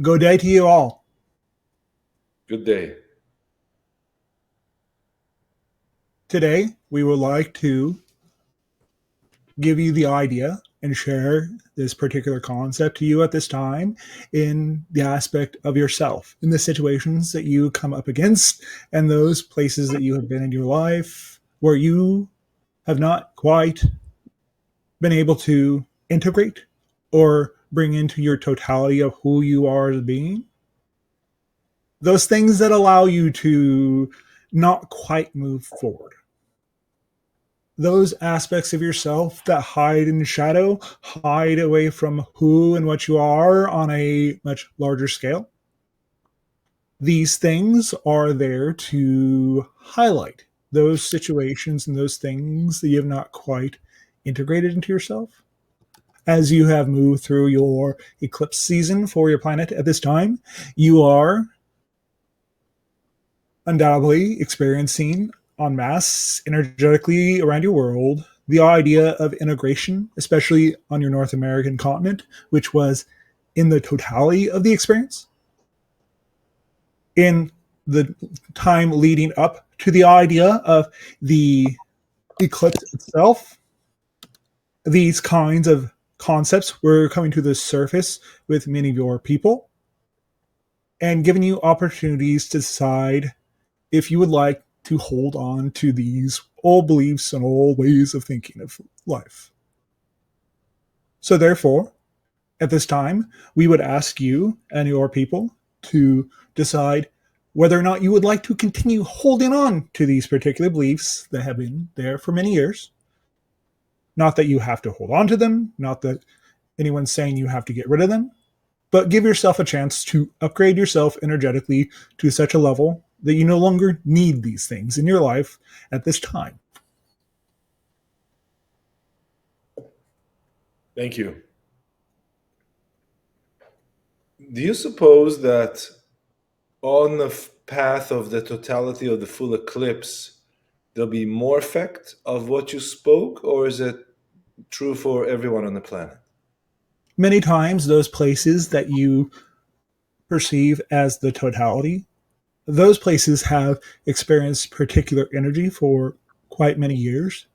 Good day to you all. Good day. Today, we would like to give you the idea and share this particular concept to you at this time in the aspect of yourself, in the situations that you come up against, and those places that you have been in your life where you have not quite been able to integrate or bring into your totality of who you are as a being. Those things that allow you to not quite move forward. Those aspects of yourself that hide in the shadow, hide away from who and what you are on a much larger scale. These things are there to highlight those situations and those things that you have not quite integrated into yourself. As you have moved through your eclipse season for your planet at this time, you are undoubtedly experiencing en masse energetically around your world the idea of integration, especially on your North American continent, which was in the totality of the experience. In the time leading up to the idea of the eclipse itself, these kinds of concepts were coming to the surface with many of your people and giving you opportunities to decide if you would like to hold on to these old beliefs and old ways of thinking of life. So, therefore, at this time, we would ask you and your people to decide whether or not you would like to continue holding on to these particular beliefs that have been there for many years. Not that you have to hold on to them, not that anyone's saying you have to get rid of them, but give yourself a chance to upgrade yourself energetically to such a level that you no longer need these things in your life at this time. Thank you. Do you suppose that on the path of the totality of the full eclipse, there'll be more effect of what you spoke, or is it true for everyone on the planet? Many times, those places that you perceive as the totality, those places have experienced particular energy for quite many years.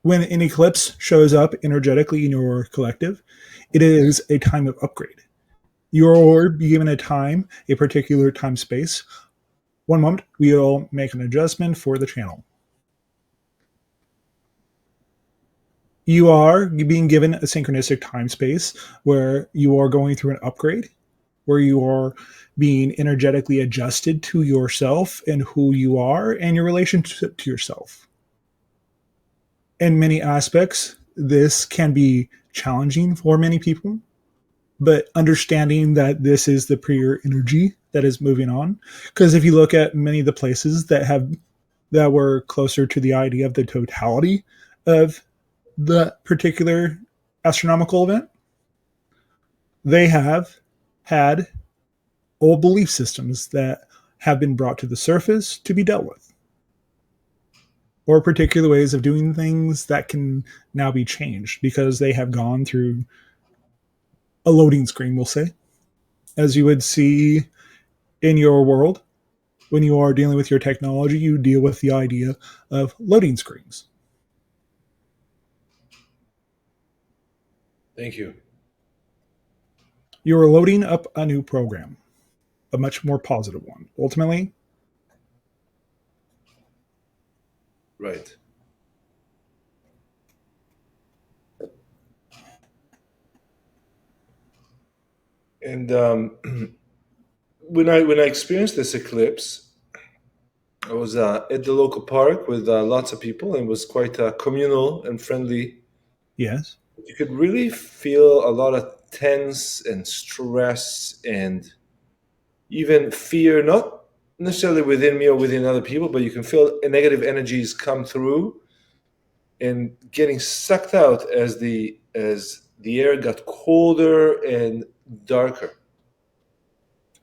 When an eclipse shows up energetically in your collective, it is a time of upgrade. You're given a time, a particular time space. One moment, we'll make an adjustment for the channel. You are being given a synchronistic time space where you are going through an upgrade, where you are being energetically adjusted to yourself and who you are and your relationship to yourself. In many aspects, this can be challenging for many people, but understanding that this is the prior energy that is moving on. Because if you look at many of the places that were closer to the idea of the totality of the particular astronomical event, they have had old belief systems that have been brought to the surface to be dealt with, or particular ways of doing things that can now be changed because they have gone through a loading screen, we'll say, as you would see in your world. When you are dealing with your technology, you deal with the idea of loading screens. Thank you. You are loading up a new program, a much more positive one. Ultimately, Right. And when I experienced this eclipse, I was at the local park with lots of people, and it was quite communal and friendly. yes, You could really feel a lot of tense and stress and even fear, not necessarily within me or within other people, but you can feel negative energies come through and getting sucked out as the air got colder and darker.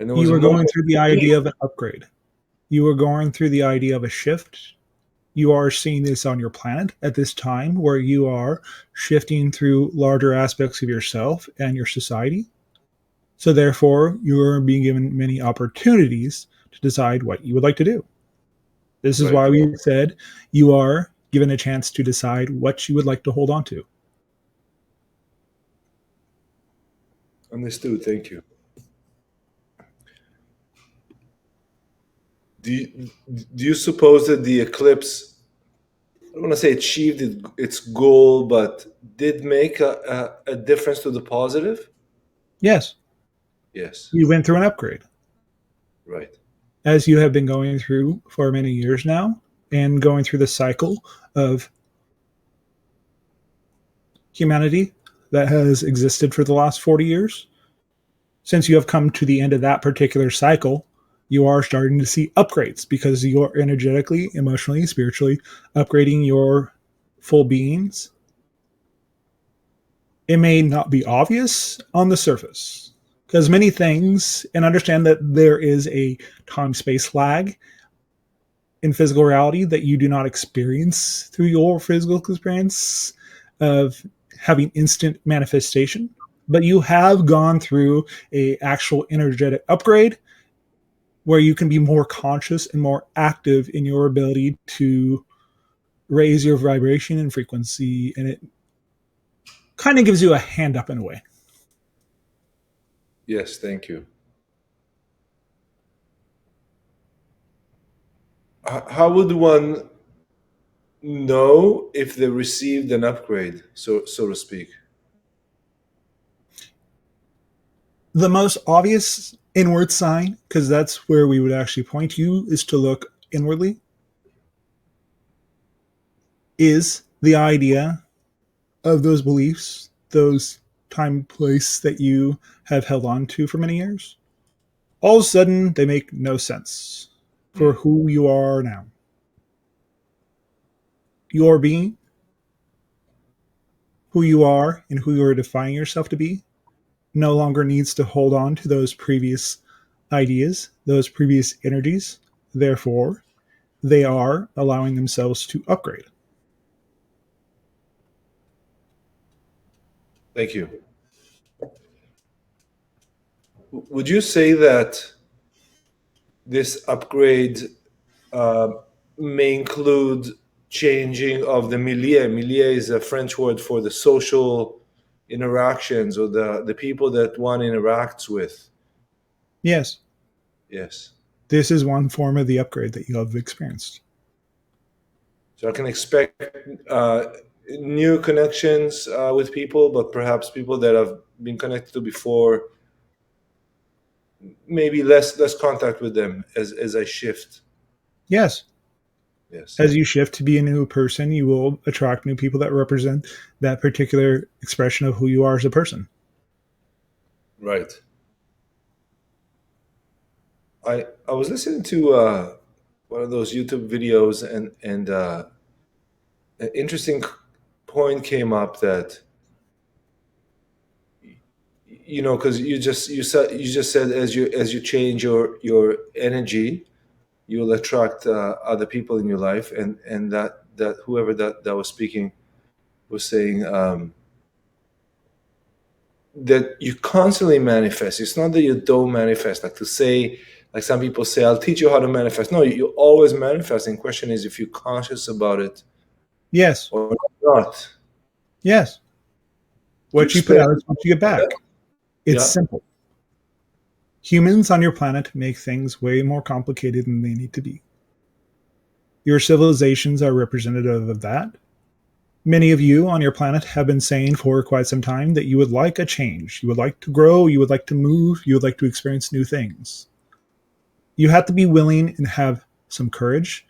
And there was you a are going moment through the of peace. idea of an upgrade. You are going through the idea of a shift. You are seeing this on your planet at this time where you are shifting through larger aspects of yourself and your society. So therefore, you're being given many opportunities to decide what you would like to do. This is Right. why we said you are given a chance to decide what you would like to hold on to. Understood. Thank you. Do you suppose that the eclipse, I don't want to say achieved its goal, but did make a difference to the positive? Yes, Yes. you went through an upgrade, Right. as you have been going through for many years now, and going through the cycle of humanity that has existed for the last 40 years. Since you have come to the end of that particular cycle, you are starting to see upgrades because you are energetically, emotionally, spiritually upgrading your full beings. It may not be obvious on the surface because many things, and understand that there is a time space lag in physical reality that you do not experience through your physical experience of having instant manifestation, but you have gone through a actual energetic upgrade where you can be more conscious and more active in your ability to raise your vibration and frequency, and it kind of gives you a hand up in a way. Yes. Thank you. How would one know if they received an upgrade, so to speak? The most obvious inward sign, because that's where we would actually point you, is to look inwardly, is the idea of those beliefs, those time, place that you have held on to for many years. All of a sudden, they make no sense for Mm. who you are now. Your being, who you are, and who you are defining yourself to be, no longer needs to hold on to those previous ideas, those previous energies. Therefore, they are allowing themselves to upgrade. Thank you. Would you say that this upgrade uh, may include changing of the milieu? Milieu is a French word for the social interactions or the people that one interacts with. Yes, Yes. this is one form of the upgrade that you have experienced. So I can expect new connections with people, but perhaps people that I've been connected to before, maybe less contact with them as I shift. Yes, Yes. as you shift to be a new person, you will attract new people that represent that particular expression of who you are as a person. Right. I was listening to one of those YouTube videos, and an interesting point came up that, because you just said as you change your energy, you'll attract other people in your life, and that whoever that was speaking was saying, that you constantly manifest. It's not that you don't manifest. Like to say, like some people say, I'll teach you how to manifest. No, you always manifest. And the question is if you're conscious about it Yes, or not. yes. Could you What you put explain out is what you get that? back. It's Yeah. simple. Humans on your planet make things way more complicated than they need to be. Your civilizations are representative of that. Many of you on your planet have been saying for quite some time that you would like a change. You would like to grow. You would like to move. You would like to experience new things. You have to be willing and have some courage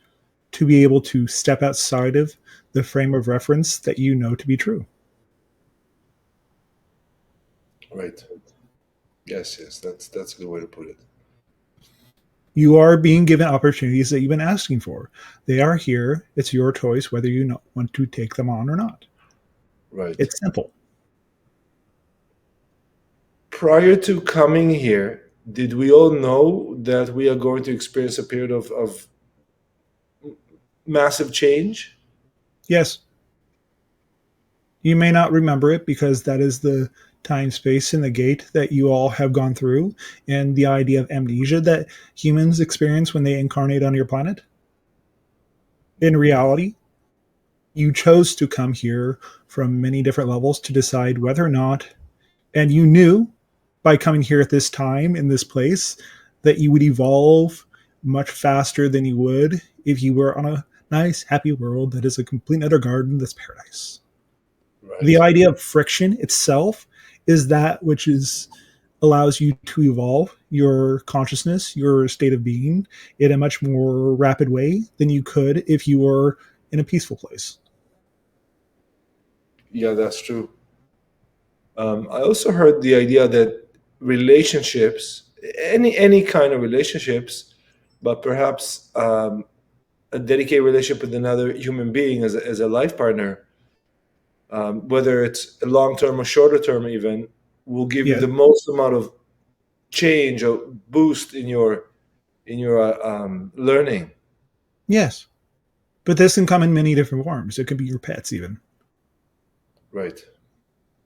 to be able to step outside of the frame of reference that you know to be true. Right. Yes, yes. That's a good way to put it. You are being given opportunities that you've been asking for. They are here. It's your choice whether you want to take them on or not. Right. It's simple. Prior to coming here, did we all know that we are going to experience a period of massive change? Yes, You may not remember it because that is the time, space, and the gate that you all have gone through, and the idea of amnesia that humans experience when they incarnate on your planet. In reality, you chose to come here from many different levels to decide whether or not, and you knew by coming here at this time in this place that you would evolve much faster than you would if you were on a nice, happy world that is a complete and utter garden that's paradise. The Right. idea of friction itself is that which is allows you to evolve your consciousness, your state of being in a much more rapid way than you could if you were in a peaceful place. Yeah, that's true. I also heard the idea that relationships, any kind of relationships, but perhaps a dedicated relationship with another human being as a life partner, whether it's a long term or shorter term, even, will give you Yes. the most amount of change or boost in your learning. Yes. But this can come in many different forms. It could be your pets, even. Right.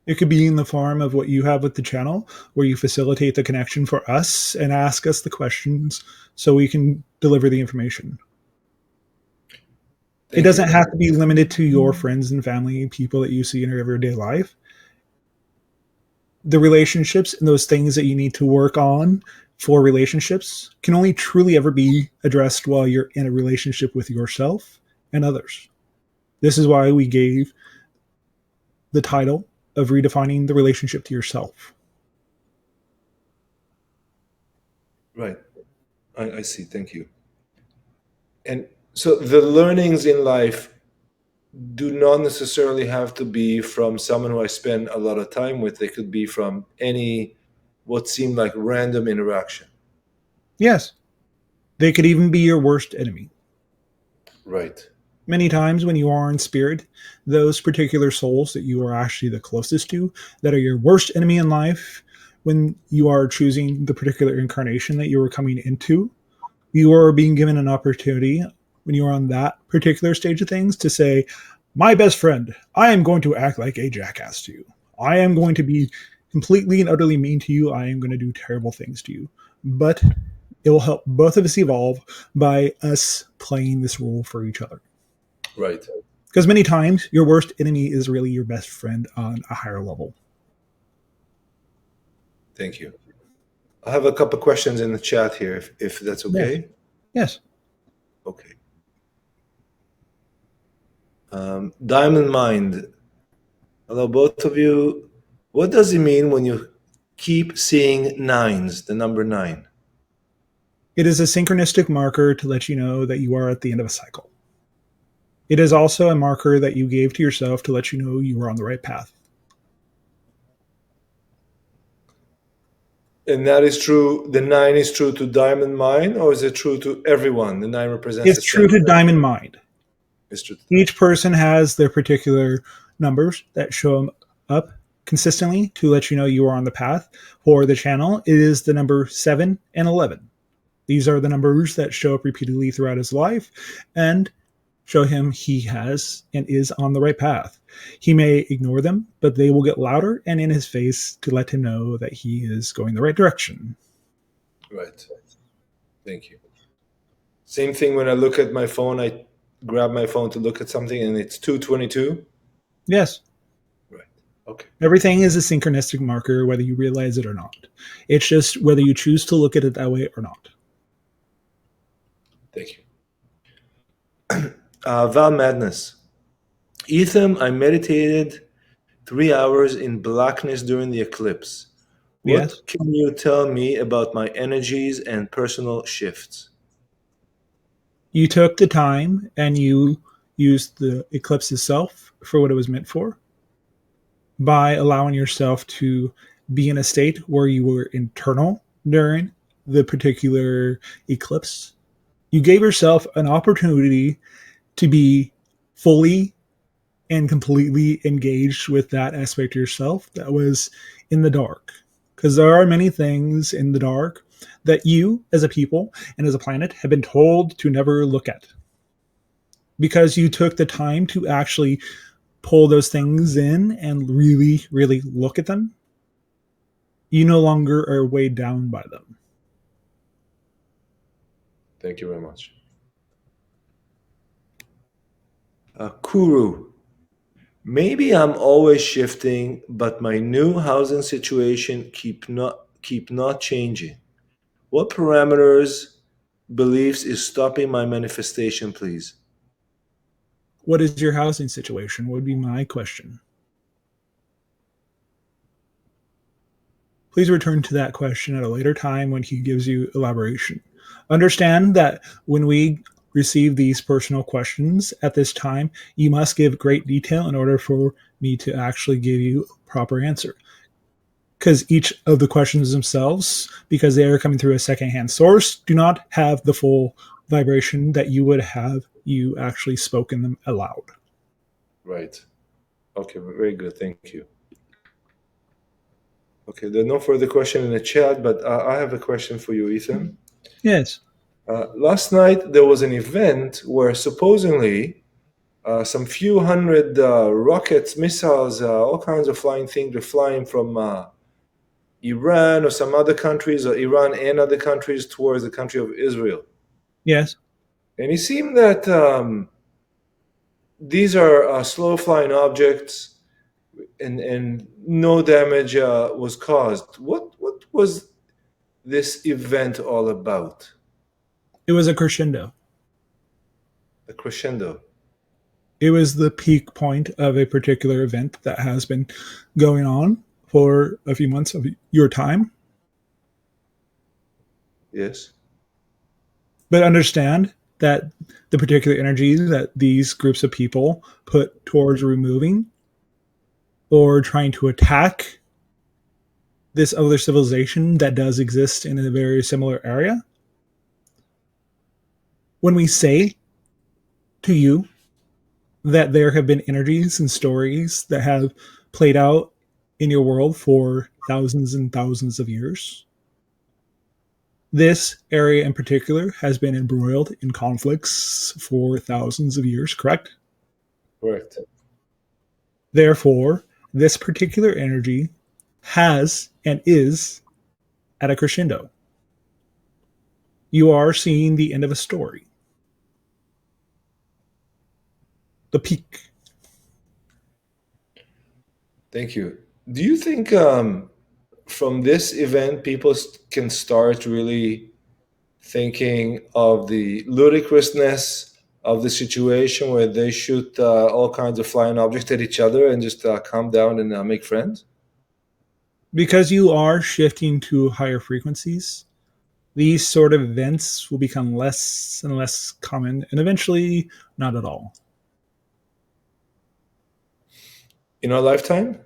It could be in the form of what you have with the channel, where you facilitate the connection for us and ask us the questions so we can deliver the information. It Thank doesn't you. have to be limited to your friends and family, people that you see in your everyday life. The relationships and those things that you need to work on for relationships can only truly ever be addressed while you're in a relationship with yourself and others. This is why we gave the title of redefining the relationship to yourself. Right. I see. Thank you. And so the learnings in life do not necessarily have to be from someone who I spend a lot of time with. They could be from any what seemed like random interaction. Yes, they could even be your worst enemy. Right. Many times when you are in spirit, those particular souls that you are actually the closest to, that are your worst enemy in life, when you are choosing the particular incarnation that you are coming into, you are being given an opportunity when you are on that particular stage of things to say, my best friend, I am going to act like a jackass to you. I am going to be completely and utterly mean to you. I am going to do terrible things to you. But it will help both of us evolve by us playing this role for each other. Right. Because many times your worst enemy is really your best friend on a higher level. Thank you. I have a couple questions in the chat here, if that's Yes. okay. Yes. Okay. Diamond Mind. Hello, both of you. What does it mean when you keep seeing nines, the number nine? It is a synchronistic marker to let you know that you are at the end of a cycle. It is also a marker that you gave to yourself to let you know you are on the right path. And that is true. The nine is true to Diamond Mind, or is it true to everyone? The nine represents It's the true same to thing. Diamond Mind. It's true to Diamond. Each person has their particular numbers that show up consistently to let you know you are on the path. For the channel, it is the number 7 and 11. These are the numbers that show up repeatedly throughout his life and show him he has and is on the right path. He may ignore them, but they will get louder and in his face to let him know that he is going the right direction. Right. Thank you. Same thing when I look at my phone, I grab my phone to look at something and it's 2:22. Yes, Right. Okay. everything is a synchronistic marker, whether you realize it or not. It's just whether you choose to look at it that way or not. Thank you. Val Madness. Ethium, I meditated 3 hours in blackness during the eclipse. Yes, What can you tell me about my energies and personal shifts? you took the time and you used the eclipse itself for what it was meant for by allowing yourself to be in a state where you were internal during the particular eclipse. You gave yourself an opportunity to be fully and completely engaged with that aspect of yourself that was in the dark. Because there are many things in the dark that you, as a people and as a planet, have been told to never look at. Because you took the time to actually pull those things in and really, really look at them, you no longer are weighed down by them. Thank you very much. Kuru. Maybe I'm always shifting, but my new housing situation keep not changing. What parameters, beliefs is stopping my manifestation, please? What is your housing situation? Would be my question. Please return to that question at a later time when he gives you elaboration. Understand that when we receive these personal questions at this time, you must give great detail in order for me to actually give you a proper answer. Because each of the questions themselves, because they are coming through a secondhand source, do not have the full vibration that you would have you actually spoken them aloud. Right. Okay, very good. Thank you. Okay, there are no further question in the chat, but I have a question for you, Ethan. Yes. Last night there was an event where supposedly some few hundred rockets, missiles, all kinds of flying things were flying from Iran or some other countries, or Iran and other countries towards the country of Israel. Yes. And it seemed that these are slow flying objects, and no damage was caused. What was this event all about? It was a crescendo. A crescendo. It was the peak point of a particular event that has been going on for a few months of your time. Yes. But understand that the particular energy that these groups of people put towards removing or trying to attack this other civilization that does exist in a very similar area. When we say to you that there have been energies and stories that have played out in your world for thousands and thousands of years, this area in particular has been embroiled in conflicts for thousands of years, correct? Correct. Therefore, this particular energy has and is at a crescendo. You are seeing the end of a story. The peak. Thank you. Do you think from this event people can start really thinking of the ludicrousness of the situation where they shoot all kinds of flying objects at each other and just calm down and make friends? Because you are shifting to higher frequencies, these sort of events will become less and less common and eventually not at all. In our lifetime?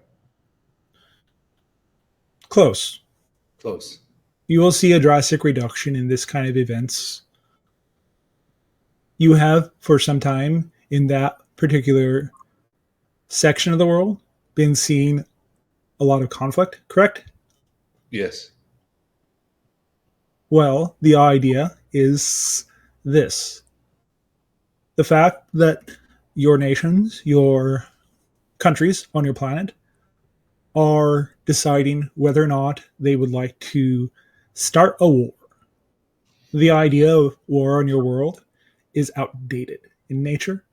Close. Close. You will see a drastic reduction in this kind of events. You have, for some time, in that particular section of the world, been seeing a lot of conflict, correct? Yes. Well, the idea is this. The fact that your nations, your countries on your planet, are deciding whether or not they would like to start a war. The idea of war on your world is outdated in nature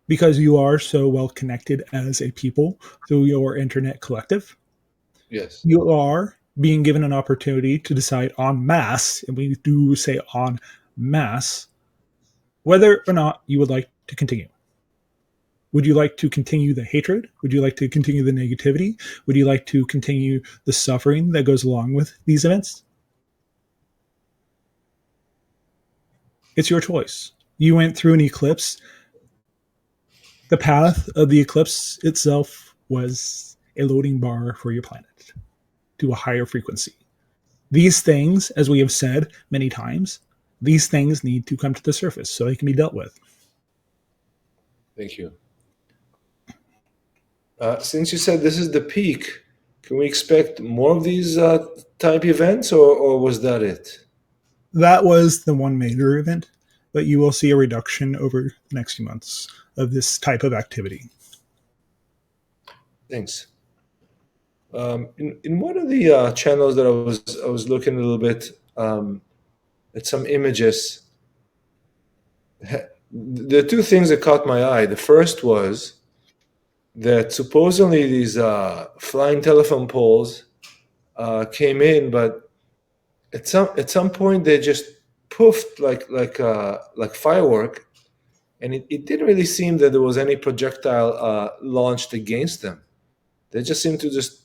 because you are so well connected as a people through your internet collective. Yes. You are being given an opportunity to decide en masse, and we do say en masse, whether or not you would like to continue. Would you like to continue the hatred? Would you like to continue the negativity? Would you like to continue the suffering that goes along with these events? It's your choice. You went through an eclipse. The path of the eclipse itself was a loading bar for your planet to a higher frequency. These things, as we have said many times, these things need to come to the surface so they can be dealt with. Thank you. Since you said this is the peak, can we expect more of these type events, or was that it? That was the one major event, but you will see a reduction over the next few months of this type of activity. Thanks. In one of the channels that I was looking a little bit at some images, the two things that caught my eye. The first was that supposedly these flying telephone poles came in, but at some point they just poofed like firework, and it didn't really seem that there was any projectile launched against them. They just seemed to just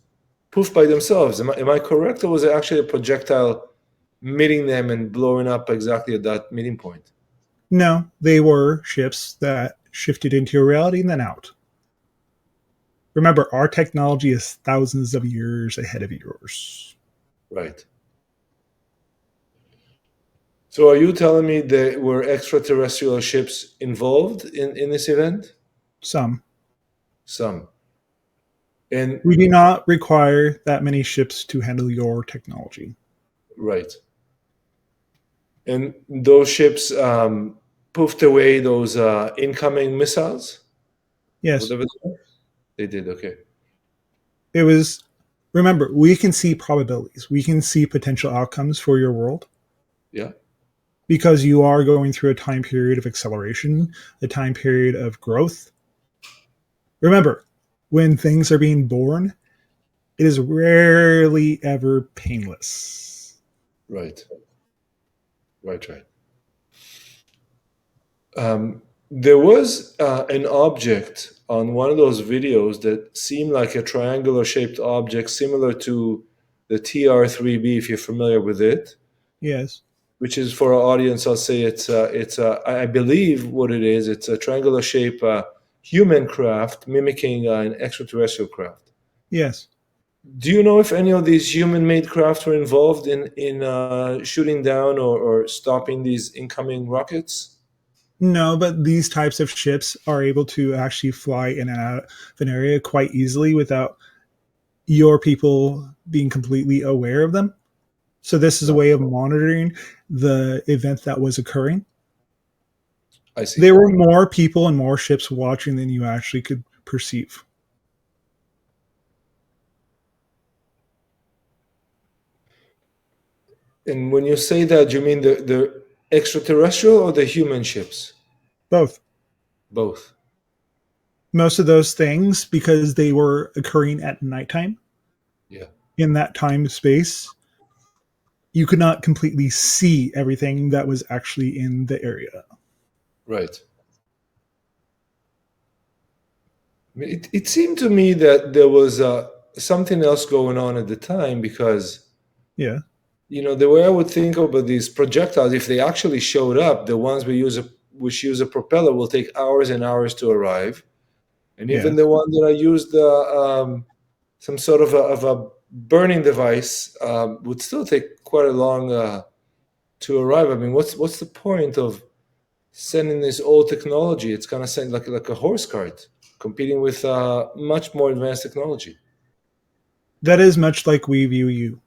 poof by themselves. Am I correct, or was it actually a projectile meeting them and blowing up exactly at that meeting point? No, they were ships that shifted into your reality and then out. Remember, our technology is thousands of years ahead of yours. Right. So are you telling me there were extraterrestrial ships involved in this event? Some. Some. And We do not require that many ships to handle your technology. right. And those ships poofed away those incoming missiles? Yes, Whatever they did, okay. it was. Remember, we can see probabilities, we can see potential outcomes for your world Yeah. because you are going through a time period of acceleration, a time period of growth. Remember, when things are being born, it is rarely ever painless. Right. Right. There was an object on one of those videos that seemed like a triangular shaped object similar to the TR3B, if you're familiar with it, Yes, which is for our audience. I'll say I believe what it is. It's a triangular shape human craft mimicking an extraterrestrial craft. yes. Do you know if any of these human-made craft were involved in shooting down or stopping these incoming rockets? No, but these types of ships are able to actually fly in and out of an area quite easily without your people being completely aware of them. So this is a Right. way of monitoring the event that was occurring. I see. There were more people and more ships watching than you actually could perceive. And when you say that, you mean the extraterrestrial or the human ships? Both. Both. Most of those things, because they were occurring at nighttime Yeah. in that time space, you could not completely see everything that was actually in the area. Right. I mean, it seemed to me that there was something else going on at the time because, Yeah. the way I would think about these projectiles, if they actually showed up, the ones which use a propeller will take hours and hours to arrive. And even Yes. the one that I used some sort of a burning device would still take quite a long to arrive. I mean, what's the point of sending this old technology? It's kind of sent like a horse cart, competing with much more advanced technology. That is much like we view you.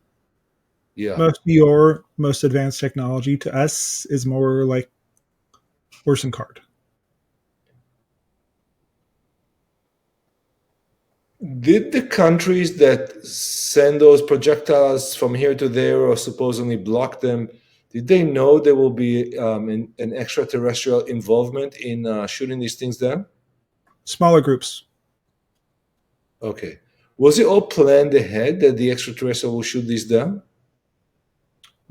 Yeah. Most of your most advanced technology to us is more like horse and cart. Did the countries that send those projectiles from here to there or supposedly block them, did they know there will be an extraterrestrial involvement in shooting these things down? Smaller groups. Okay. Was it all planned ahead that the extraterrestrial will shoot these down?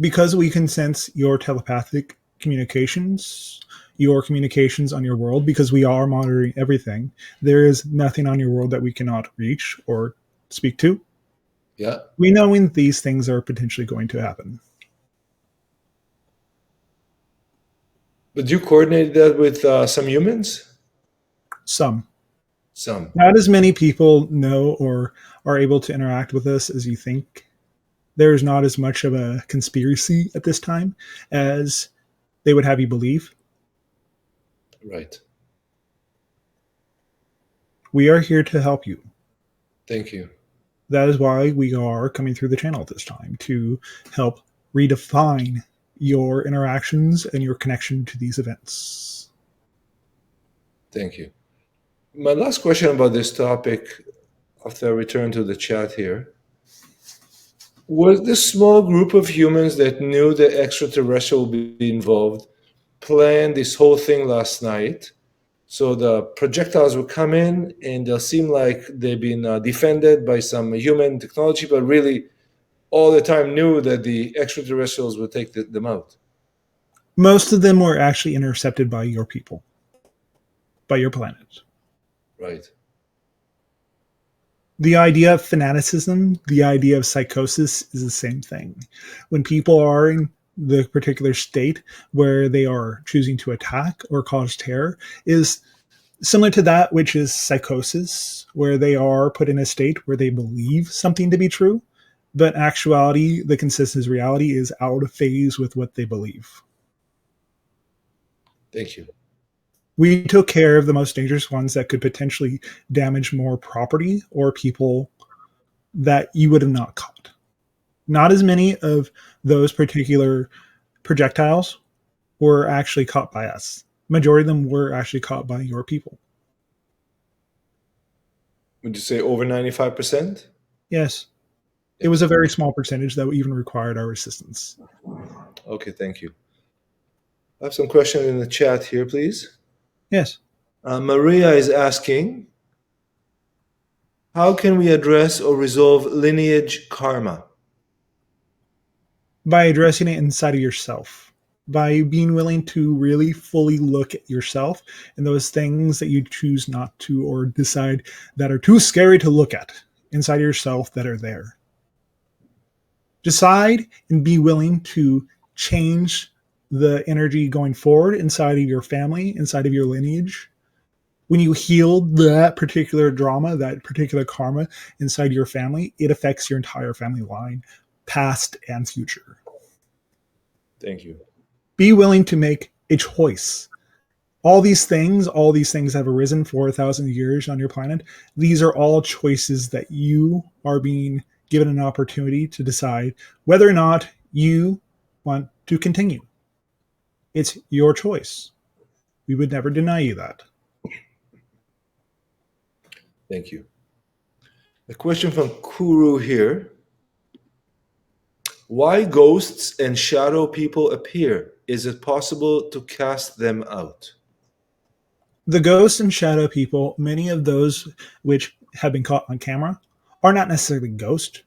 Because we can sense your telepathic communications, your communications on your world, because we are monitoring everything. There is nothing on your world that we cannot reach or speak to. Yeah. We know when these things are potentially going to happen. But you coordinated that with some humans? Some. Some. Not as many people know or are able to interact with us as you think. There's not as much of a conspiracy at this time as they would have you believe. Right. We are here to help you. Thank you. That is why we are coming through the channel at this time to help redefine your interactions and your connection to these events. Thank you. My last question about this topic, after I return to the chat here. Was this small group of humans that knew the extraterrestrial would be involved planned this whole thing last night? So the projectiles will come in and they'll seem like they've been defended by some human technology, but really all the time knew that the extraterrestrials would take them out. Most of them were actually intercepted by your people, by your planet. Right. The idea of fanaticism, the idea of psychosis is the same thing. When people are in the particular state where they are choosing to attack or cause terror is similar to that which is psychosis, where they are put in a state where they believe something to be true, but actuality, the consistent reality is out of phase with what they believe. Thank you. We took care of the most dangerous ones that could potentially damage more property or people that you would have not caught. Not as many of those particular projectiles were actually caught by us. Majority of them were actually caught by your people. Would you say over 95%? Yes. It was a very small percentage that even required our assistance. Okay, thank you. I have some questions in the chat here, please. Yes. Maria is asking, how can we address or resolve lineage karma? By addressing it inside of yourself, by being willing to really fully look at yourself and those things that you choose not to or decide that are too scary to look at inside of yourself that are there. Decide and be willing to change the energy going forward inside of your family, inside of your lineage. When you heal that particular drama, that particular karma inside your family, it affects your entire family line, past and future. Thank you. Be willing to make a choice. All these things have arisen for 1,000 years on your planet. These are all choices that you are being given an opportunity to decide whether or not you want to continue. It's your choice. We would never deny you that. Thank you. A question from Kuru here. Why ghosts and shadow people appear? Is it possible to cast them out? The ghosts and shadow people, many of those which have been caught on camera, are not necessarily ghosts.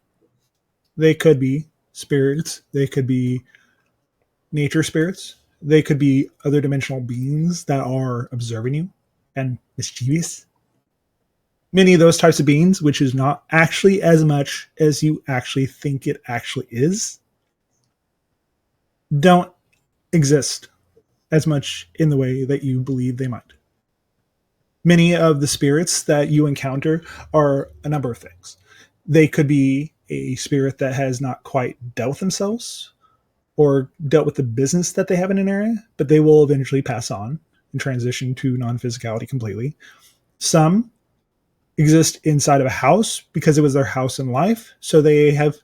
They could be spirits. They could be nature spirits. They could be other dimensional beings that are observing you and mischievous. Many of those types of beings, which is not actually as much as you actually think it actually is, don't exist as much in the way that you believe they might. Many of the spirits that you encounter are a number of things. They could be a spirit that has not quite dealt with themselves or dealt with the business that they have in an area, but they will eventually pass on and transition to non-physicality completely. Some exist inside of a house because it was their house in life, so they have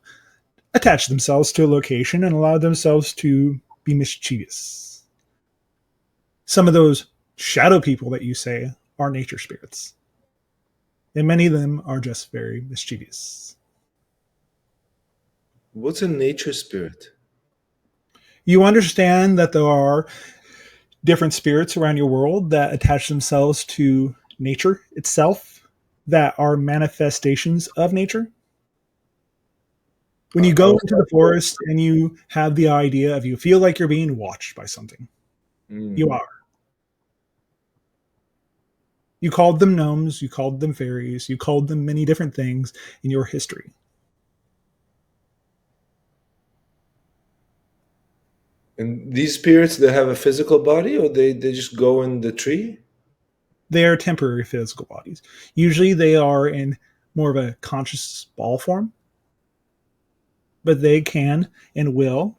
attached themselves to a location and allowed themselves to be mischievous. Some of those shadow people that you say are nature spirits, and many of them are just very mischievous. What's a nature spirit? You understand that there are different spirits around your world that attach themselves to nature itself, that are manifestations of nature. When you go into the forest and you have the idea of you feel like you're being watched by something, you are. You called them gnomes, you called them fairies, you called them many different things in your history. And these spirits, they have a physical body, or they just go in the tree? They are temporary physical bodies. Usually they are in more of a conscious ball form, but they can and will,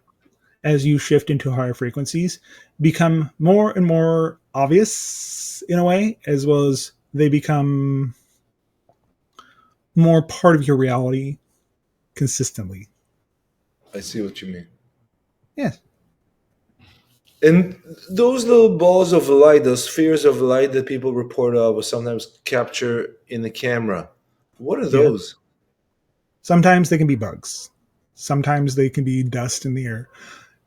as you shift into higher frequencies, become more and more obvious in a way, as well as they become more part of your reality consistently. I see what you mean. Yes. And those little balls of light, those spheres of light that people report of, or sometimes capture in the camera, What are Yeah. those? Sometimes they can be bugs. Sometimes they can be dust in the air.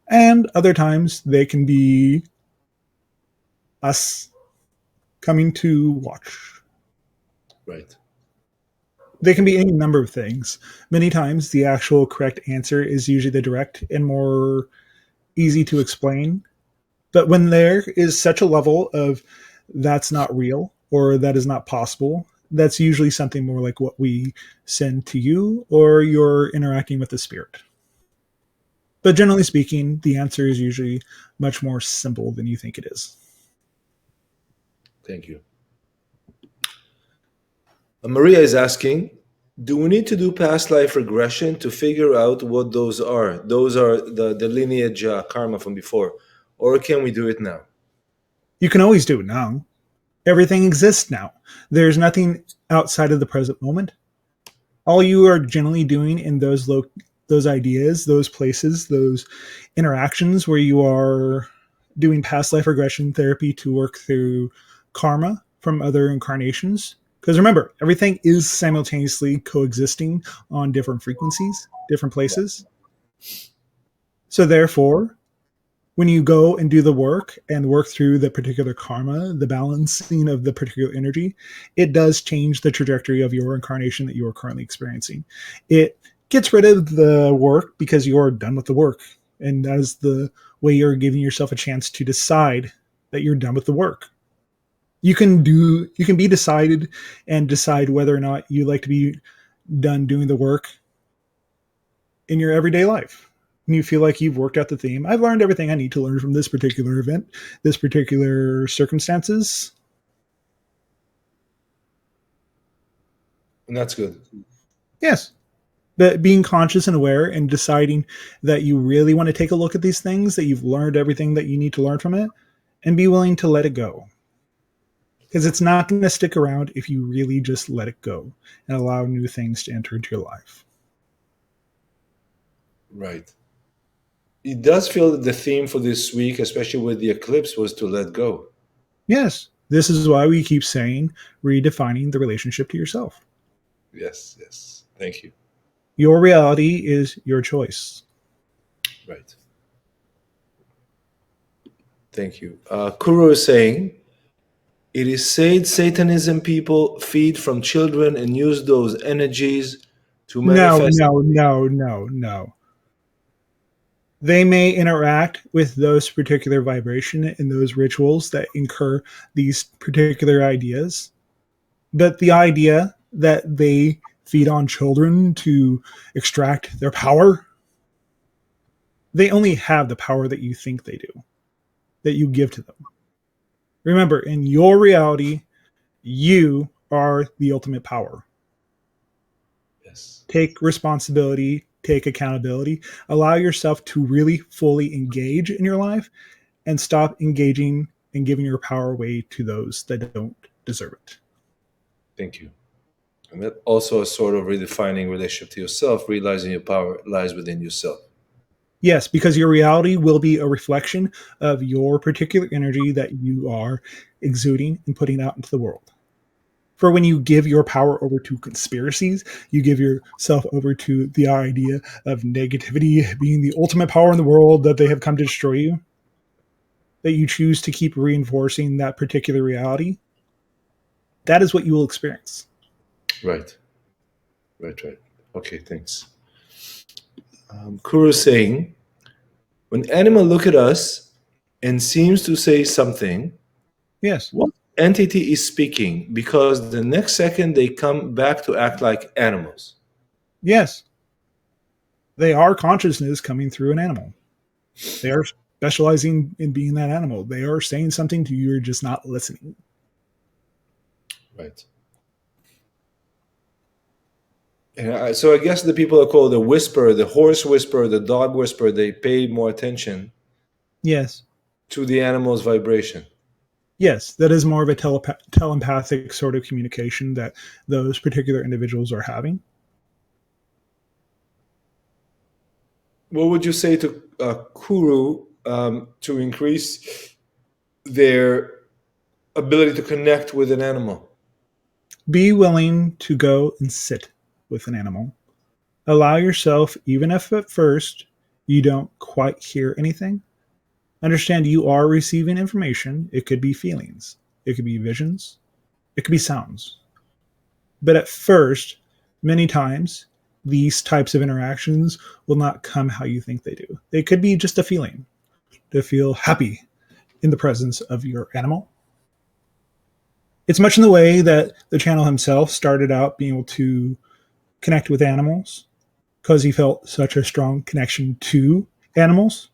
And other times they can be us coming to watch. Right. They can Okay. be any number of things. Many times the actual correct answer is usually the direct and more easy to explain. But when there is such a level of that's not real or that is not possible, that's usually something more like what we send to you or you're interacting with the spirit. But generally speaking, the answer is usually much more simple than you think it is. Thank you. Maria is asking, do we need to do past life regression to figure out what those are? Those are the lineage karma from before. Or can we do it now? You can always do it now. Everything exists now. There's nothing outside of the present moment. All you are generally doing in those ideas, those places, those interactions where you are doing past life regression therapy to work through karma from other incarnations. Because remember, everything is simultaneously coexisting on different frequencies, different places. So therefore, when you go and do the work and work through the particular karma, the balancing of the particular energy, it does change the trajectory of your incarnation that you are currently experiencing. It gets rid of the work because you're done with the work. And that is the way you're giving yourself a chance to decide that you're done with the work. You can be decided and decide whether or not you like to be done doing the work in your everyday life. And you feel like you've worked out the theme. I've learned everything I need to learn from this particular event, this particular circumstances. And that's good. Yes. But being conscious and aware and deciding that you really want to take a look at these things, that you've learned everything that you need to learn from it, and be willing to let it go. Because it's not going to stick around if you really just let it go and allow new things to enter into your life. Right. It does feel that the theme for this week, especially with the eclipse, was to let go. Yes. This is why we keep saying redefining the relationship to yourself. Yes, yes. Thank you. Your reality is your choice. Right. Thank you. Kuro is saying, it is said Satanism people feed from children and use those energies to No, manifest. no, no, no, no. They may interact with those particular vibration and those rituals that incur these particular ideas. But the idea that they feed on children to extract their power, they only have the power that you think they do, that you give to them. Remember, in your reality, you are the ultimate power. Yes. Take responsibility, take accountability, allow yourself to really fully engage in your life and stop engaging and giving your power away to those that don't deserve it. Thank you. And that also is sort of redefining relationship to yourself, realizing your power lies within yourself. Yes, because your reality will be a reflection of your particular energy that you are exuding and putting out into the world. For when you give your power over to conspiracies, you give yourself over to the idea of negativity being the ultimate power in the world, that they have come to destroy you, that you choose to keep reinforcing that particular reality, that is what you will experience. Right. Right, right. Okay, thanks. Kuro is saying, when animal look at us and seems to say something, Yes. what entity is speaking? Because the next second they come back to act like animals. Yes. They are consciousness coming through an animal. They are specializing in being that animal. They are saying something to you, you're just not listening. Right. And so I guess the people are called the whisperer, the horse whisperer, the dog whisperer, they pay more attention Yes. to the animal's vibration. Yes, that is more of a telepathic sort of communication that those particular individuals are having. What would you say to Kuru to increase their ability to connect with an animal? Be willing to go and sit with an animal. Allow yourself, even if at first you don't quite hear anything, understand you are receiving information. It could be feelings, it could be visions, it could be sounds. But at first, many times, these types of interactions will not come how you think they do. They could be just a feeling, to feel happy in the presence of your animal. It's much in the way that the channel himself started out being able to connect with animals because he felt such a strong connection to animals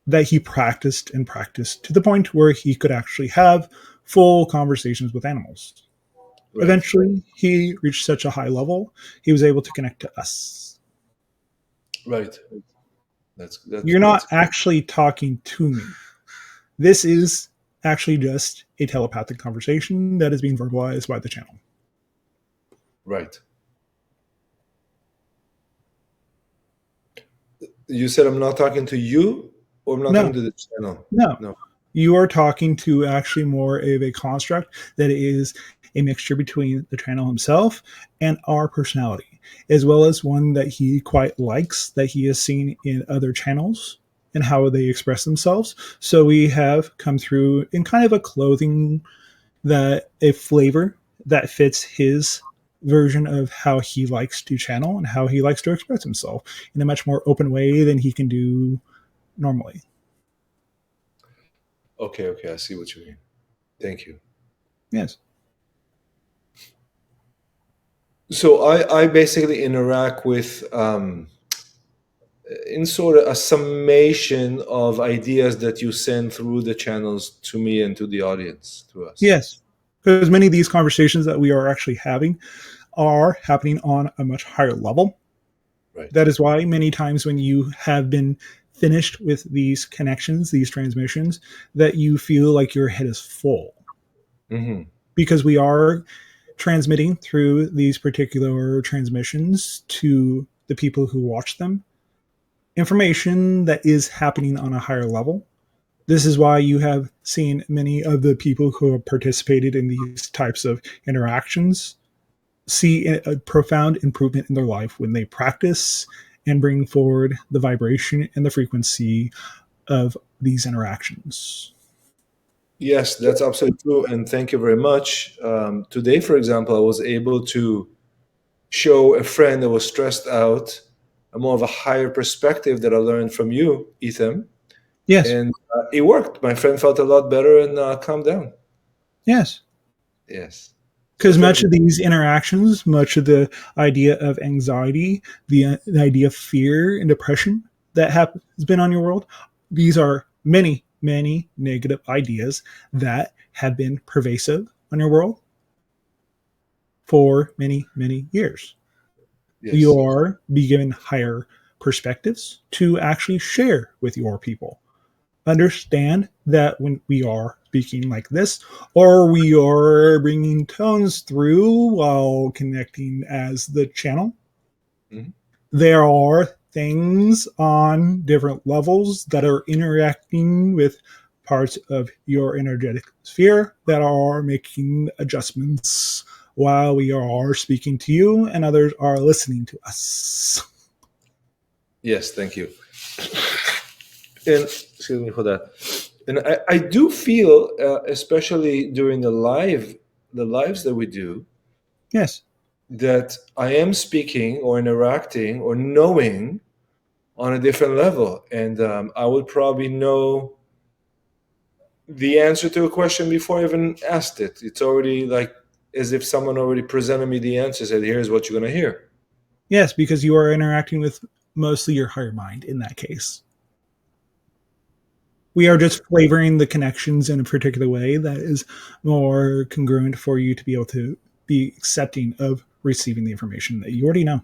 that he practiced and practiced to the point where he could actually have full conversations with animals. Right. Eventually, he reached such a high level, he was able to connect to us. Right. You're That's not actually talking to me. This is actually just a telepathic conversation that is being verbalized by the channel. right. You said I'm not talking to you, or I'm not No, talking to the channel. no. No. You are talking to actually more of a construct that is a mixture between the channel himself and our personality, as well as one that he quite likes that he has seen in other channels and how they express themselves. So we have come through in kind of a clothing that a flavor that fits his version of how he likes to channel and how he likes to express himself in a much more open way than he can do normally. Okay. Okay. I see what you mean. Thank you. Yes. So I basically interact with in sort of a summation of ideas that you send through the channels to me and to the audience, to us. Yes. Because many of these conversations that we are actually having are happening on a much higher level. Right. That is why many times when you have been finished with these connections, these transmissions, that you feel like your head is full Hmm. because we are transmitting through these particular transmissions to the people who watch them information that is happening on a higher level. This is why you have seen many of the people who have participated in these types of interactions see a profound improvement in their life when they practice and bring forward the vibration and the frequency of these interactions. Yes, that's absolutely true. And thank you very much. Today, for example, I was able to show a friend that was stressed out a more of a higher perspective that I learned from you, Ethan. Yes, And it worked. My friend felt a lot better and calmed down. yes. Yes. So Because thank much you. of these interactions, much of the idea of anxiety, the idea of fear and depression that has been on your world, these are many, many negative ideas that have been pervasive on your world for many, many years. You Yes. are be given higher perspectives to actually share with your people. Understand that when we are speaking like this, or we are bringing tones through while connecting as the channel, Mhm. there are things on different levels that are interacting with parts of your energetic sphere that are making adjustments while we are speaking to you and others are listening to us. Yes, thank you. And excuse me for that. And I do feel, especially during the lives that we do, Yes. that I am speaking or interacting or knowing on a different level, and I would probably know the answer to a question before I even asked it. It's already like as if someone already presented me the answer, said, "Here's what you're going to hear." Yes, because you are interacting with mostly your higher mind in that case. We are Okay. just flavoring the connections in a particular way that is more congruent for you to be able to be accepting of receiving the information that you already know.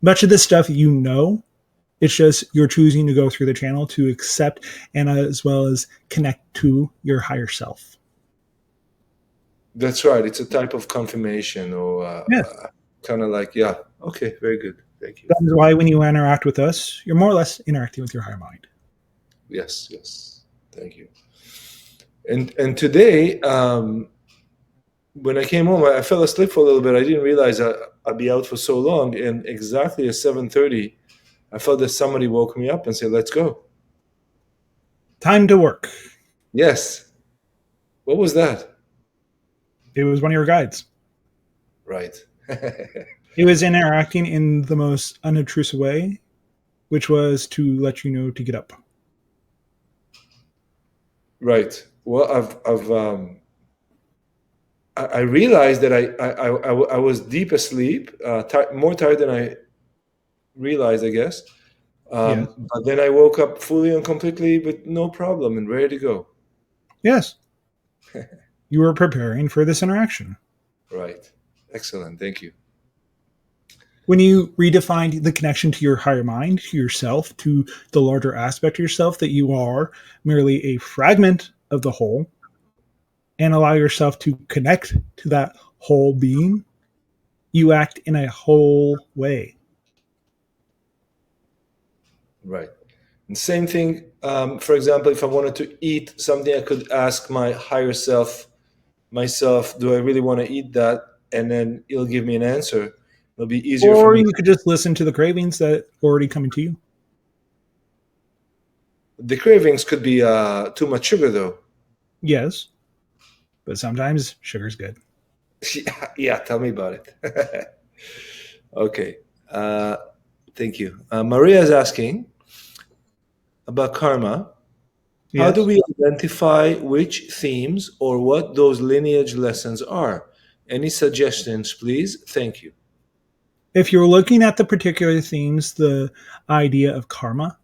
Much of this stuff you know, it's just you're choosing to go through the channel to accept and as well as connect to your higher self. That's right. It's a type of confirmation, or Yes. kind of like, yeah, okay, very good, thank you. That is why when you interact with us, you're more or less interacting with your higher mind. Yes, yes, thank you. And today, when I came home, I fell asleep for a little bit. I didn't realize I'd be out for so long. And exactly at 7:30, I felt that somebody woke me up and said, "Let's go." Time to work. Yes. What was that? It was one of your guides. Right. It was interacting in the most unobtrusive way, which was to let you know to get up. Right. Well, I realized that I was deep asleep, more tired than I realized, I guess. Yes. But then I woke up fully and completely with no problem and ready to go. Yes. You were preparing for this interaction. Right. Excellent. Thank you. When you redefine the connection to your higher mind, to yourself, to the larger aspect of yourself, that you are merely a fragment of the whole, and allow yourself to connect to that whole being, you act in a whole way. Right. And same thing, for example, if I wanted to eat something, I could ask my higher self, myself, do I really want to eat that? And then it'll give me an answer. It'll be easier for Or me. you could just listen to the cravings that are already coming to you. The cravings could be too much sugar, though. Yes, but sometimes sugar's good. Yeah, yeah, tell me about it. Okay. Uh, Thank you. Maria is asking about karma. How do Yes. we identify which themes or what those lineage lessons are? Any suggestions, please? Thank you. If you're looking at the particular themes, the idea of karma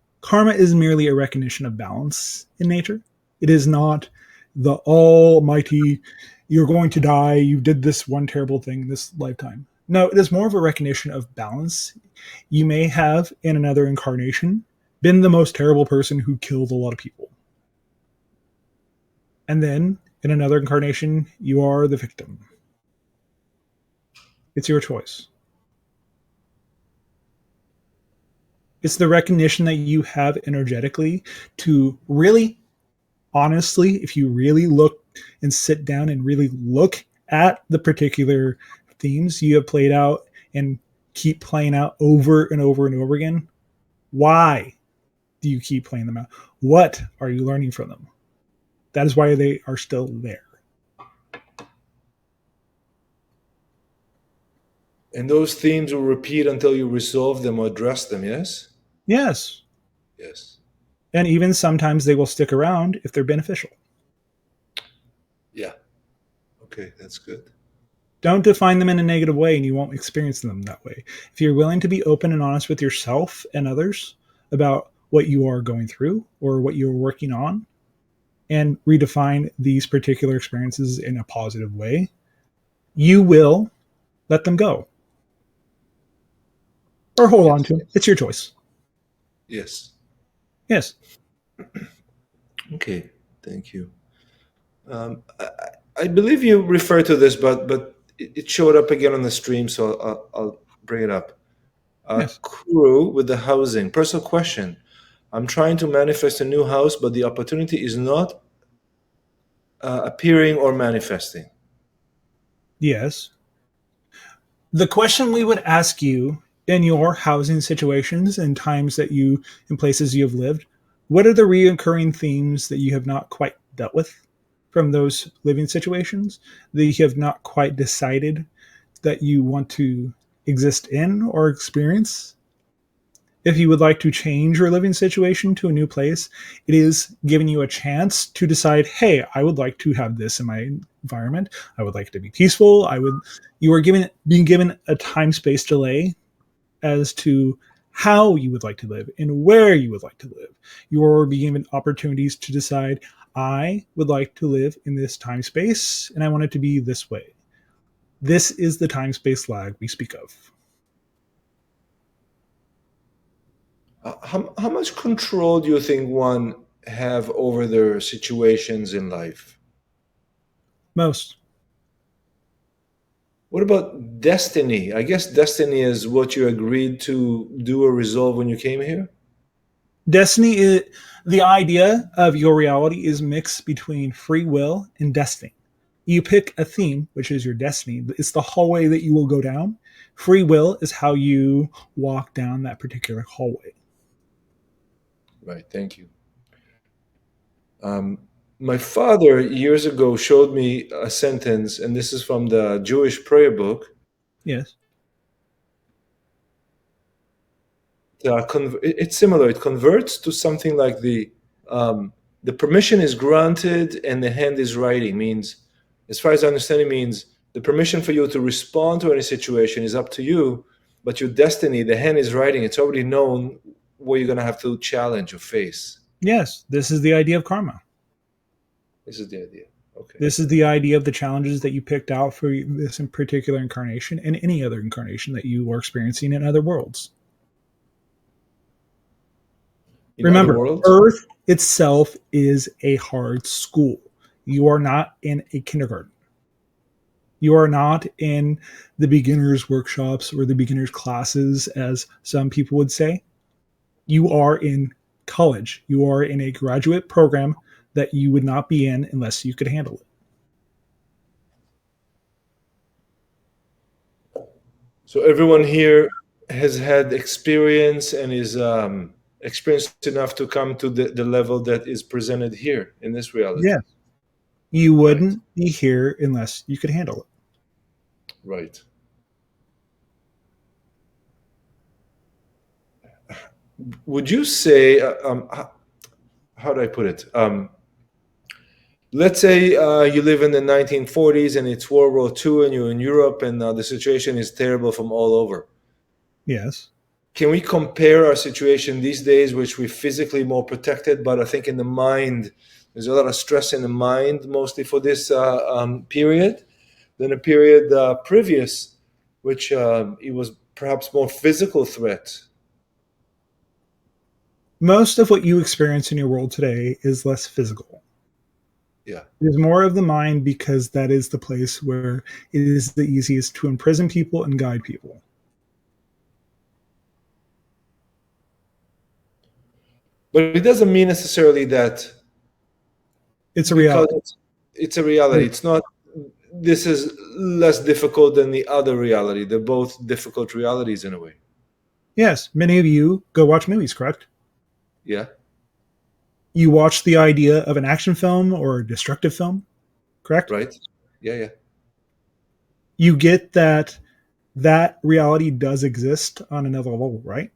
is merely a recognition of balance in nature. It is not the almighty, you're going to die, you did this one terrible thing in this lifetime. No, it is more of a recognition of balance. You may have, in another incarnation, been the most terrible person who killed a lot of people. And then, in another incarnation, you are the victim. It's your choice. It's the recognition that you have energetically to really, honestly, if you really look and sit down and really look at the particular themes you have played out and keep playing out over and over and over again, why do you keep playing them out? What are you learning from them? That is why they are still there. And those themes will repeat until you resolve them or address them, yes? Yes. Yes. And even sometimes they will stick around if they're beneficial. Yeah. Okay, that's good. Don't define them in a negative way and you won't experience them that way. If you're willing to be open and honest with yourself and others about what you are going through or what you're working on and redefine these particular experiences in a positive way, you will let them go or hold on Yes. to them. It's your choice. Yes. Yes. Okay, thank you. I believe you referred to this, but it showed up again on the stream, so I'll bring it up. Yes. Kuru with the housing. Personal question. I'm trying to manifest a new house, but the opportunity is not appearing or manifesting. Yes. The question we would ask you in your housing situations and times that you, in places you have lived, what are the reoccurring themes that you have not quite dealt with from those living situations that you have not quite decided that you want to exist in or experience? If you would like to change your living situation to a new place, it is giving you a chance to decide, hey, I would like to have this in my environment. I would like it to be peaceful. You are being given a time space delay as to how you would like to live and where you would like to live. You are being given opportunities to decide, I would like to live in this time space and I want it to be this way. This is the time space lag we speak of. How much control do you think one have over their situations in life? Most. What about destiny? I guess destiny is what you agreed to do or resolve when you came here. Destiny is the idea of your reality is mixed between free will and destiny. You pick a theme, which is your destiny. It's the hallway that you will go down. Free will is how you walk down that particular hallway. Right. Thank you. Um, my father years ago showed me a sentence, and this is from the Jewish prayer book. Yes. It's similar. It converts to something like the permission is granted and the hand is writing. Means, as far as I understand, it means the permission for you to respond to any situation is up to you, but your destiny, the hand is writing. It's already known what you're going to have to challenge or face. Yes. This is the idea of karma. This is the idea. Okay. This is the idea of the challenges that you picked out for this in particular incarnation and any other incarnation that you are experiencing in other worlds. In other Remember, worlds? Earth itself is a hard school. You are not in a kindergarten. You are not in the beginners workshops or the beginners classes, as some people would say. You are in college. You are in a graduate program that you would not be in unless you could handle it. So everyone here has had experience and is experienced enough to come to the level that is presented here in this reality. Yeah. You Right. wouldn't be here unless you could handle it. Right. Would you say, how do I put it? Let's say you live in the 1940s and it's World War II and you're in Europe and the situation is terrible from all over. Yes. Can we compare our situation these days, which we're physically more protected, but I think in the mind, there's a lot of stress in the mind, mostly for this period, than a period previous, which it was perhaps more physical threat. Most of what you experience in your world today is less physical. Yeah. It is more of the mind because that is the place where it is the easiest to imprison people and guide people. But it doesn't mean necessarily that It's a because reality. it's a reality. It's not, this is less difficult than the other reality. They're both difficult realities in a way. Yes, many of you go watch movies, correct? Yeah. You watch the idea of an action film or a destructive film, correct? Right. Yeah. Yeah. You get that that reality does exist on another level, right?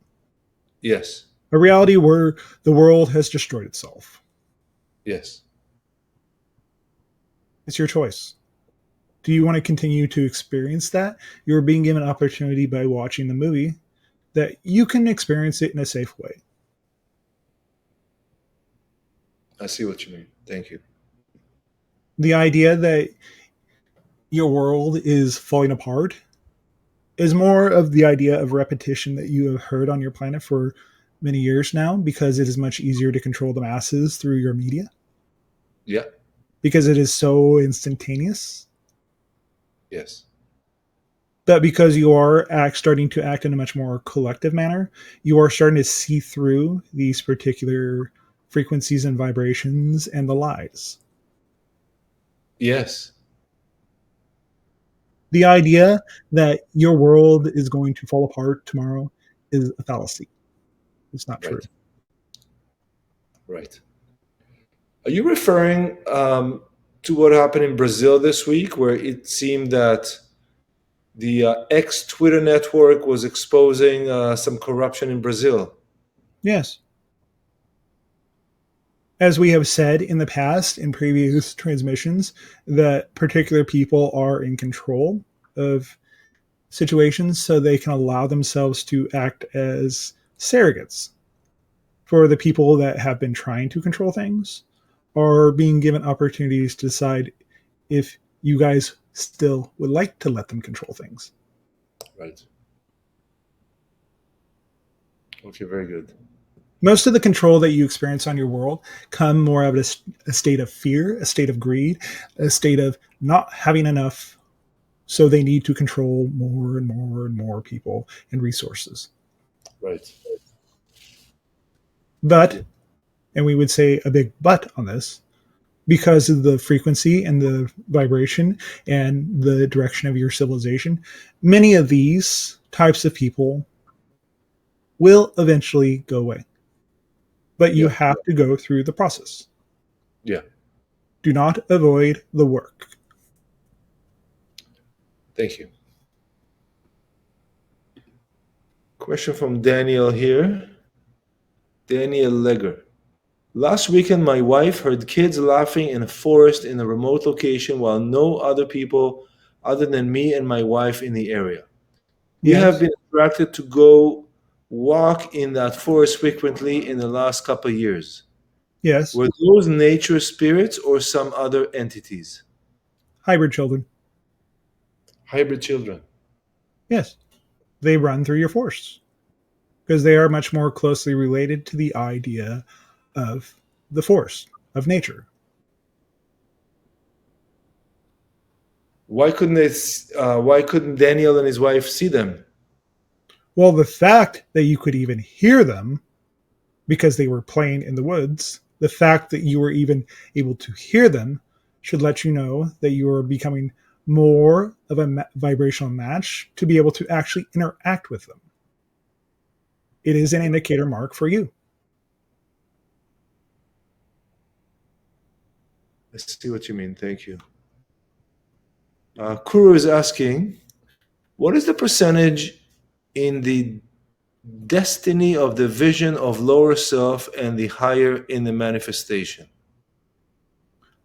Yes. A reality where the world has destroyed itself. Yes. It's your choice. Do you want to continue to experience that? You're being given an opportunity by watching the movie that you can experience it in a safe way. I see what you mean. Thank you. The idea that your world is falling apart is more of the idea of repetition that you have heard on your planet for many years now, because it is much easier to control the masses through your media, Yeah. because it is so instantaneous. Yes. But because you are starting to act in a much more collective manner, you are starting to see through these particular frequencies and vibrations and the lies. Yes. The idea that your world is going to fall apart tomorrow is a fallacy. It's not true. Right. Right. Are you referring to what happened in Brazil this week, where it seemed that the ex Twitter network was exposing some corruption in Brazil? Yes. As we have said in the past in previous transmissions, that particular people are in control of situations so they can allow themselves to act as surrogates for the people that have been trying to control things, or being given opportunities to decide if you guys still would like to let them control things. Right. Okay, very good. Most of the control that you experience on your world come more out of a state of fear, a state of greed, a state of not having enough, so they need to control more and more and more people and resources. Right. But, and we would say a big but on this, because of the frequency and the vibration and the direction of your civilization. Many of these types of people will eventually go away, but you Yeah. have to go through the process. Yeah. Do not avoid the work. Thank you. Question from Daniel here. Daniel Legger. Last weekend, my wife heard kids laughing in a forest in a remote location while no other people other than me and my wife in the area. We have Yes, been attracted to go walk in that forest frequently in the last couple of years. yes, Were those nature spirits or some other entities? hybrid children. Hybrid children. Yes, they run through your forests because they are much more closely related to the idea of the forest, of nature. Why couldn't Daniel and his wife see them? Well, the fact that you could even hear them because they were playing in the woods, the fact that you were even able to hear them should let you know that you are becoming more of a vibrational match to be able to actually interact with them. It is an indicator mark for you. I see what you mean. Thank you. Kuru is asking, what is the percentage in the destiny of the vision of lower self and the higher in the manifestation?